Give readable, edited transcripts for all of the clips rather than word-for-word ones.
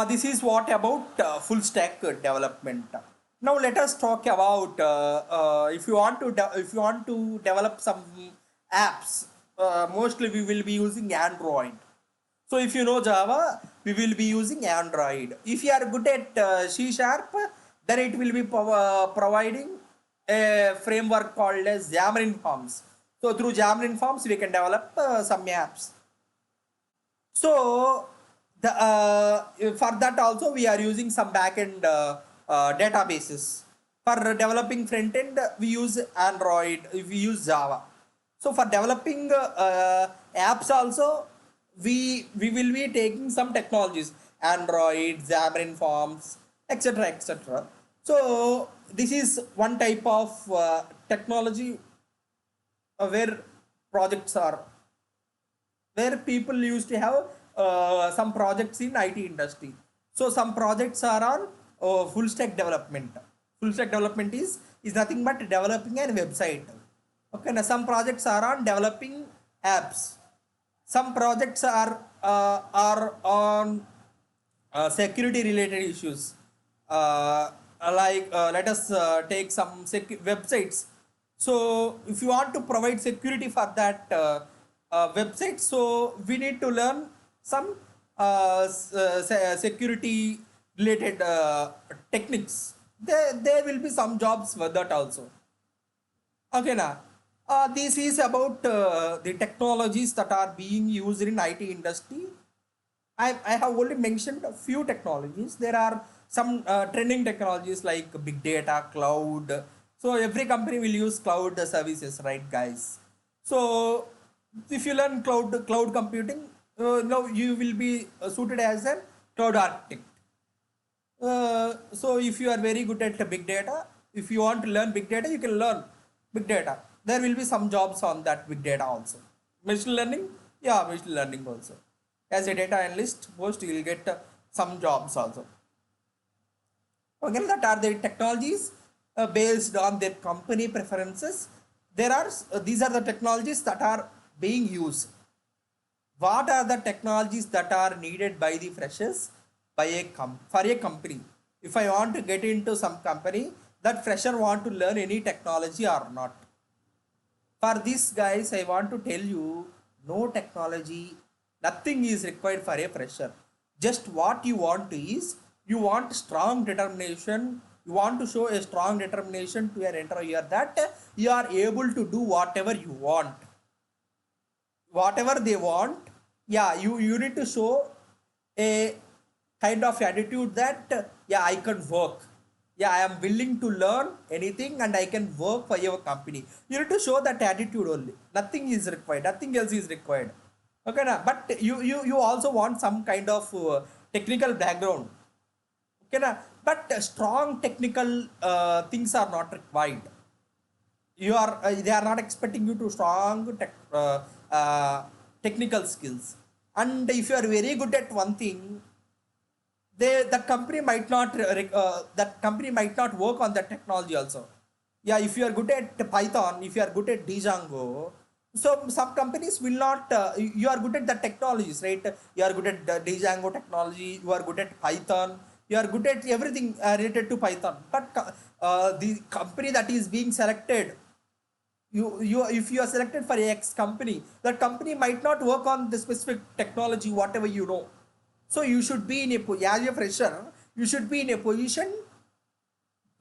This is what about full stack development. Now let us talk about if you want to if you want to develop some apps. Mostly we will be using Android. So if you know Java, we will be using Android. If you are good at C Sharp, then it will be providing a framework called as Xamarin Forms. So through Xamarin Forms, we can develop some apps. So for that also we are using some backend databases. For developing front end, we use Android. We use Java. So for developing apps also, we will be taking some technologies, Android, Xamarin Forms, etc., etc. So this is one type of technology where projects are, where people used to have some projects in IT industry. So some projects are on full stack development. Full stack development is nothing but developing a website. Okay, now some projects are on developing apps. Some projects are on security related issues. Let us take some websites. So if you want to provide security for that website, so we need to learn some security related techniques. There will be some jobs for that also. Okay, now this is about the technologies that are being used in IT industry. I have only mentioned a few technologies. There are some trending technologies like big data, cloud. So every company will use cloud services, right, guys? So if you learn cloud computing, now you will be suited as a cloud architect. So if you are very good at big data, if you want to learn big data, you can learn big data. There will be some jobs on that big data also. Machine learning, yeah, machine learning also. As a data analyst, most you will get some jobs also. Okay, that are the technologies based on their company preferences. There are these are the technologies that are being used. What are the technologies that are needed by the freshers by for a company? If I want to get into some company, that fresher want to learn any technology or not? For this, guys, I want to tell you, no technology, nothing is required for a fresher. Just what you want is, you want strong determination. You want to show a strong determination to your employer that you are able to do whatever you want, whatever they want. Yeah, you need to show a kind of attitude that yeah, I can work. Yeah, I am willing to learn anything and I can work for your company. You need to show that attitude only. Nothing is required, nothing else is required. Okay, na? But you also want some kind of technical background. Okay, na? But strong technical things are not required. You are they are not expecting you to strong technical skills. And if you are very good at one thing, that company might not that company might not work on that technology also. Yeah, if you are good at Python, if you are good at Django, so some companies will not you are good at the technologies, right? You are good at Django technology, you are good at Python, you are good at everything related to Python. But the company that is being selected, you if you are selected for X company, that company might not work on the specific technology whatever you know. So you should be in a as a fresher, you should be in a position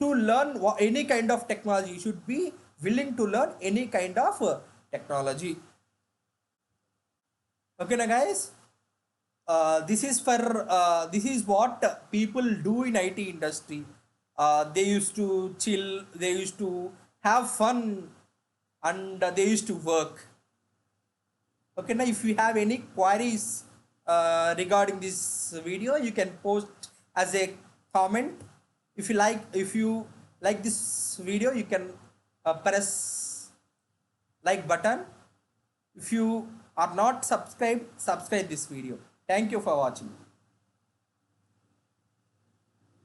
to learn any kind of technology. You should be willing to learn any kind of technology. Okay, now guys, this is for this is what people do in IT industry. They used to chill, they used to have fun, and they used to work. Okay, now if you have any queries regarding this video, you can post as a comment. If you like this video, you can press like button. If you are not subscribed, subscribe this video. Thank you for watching.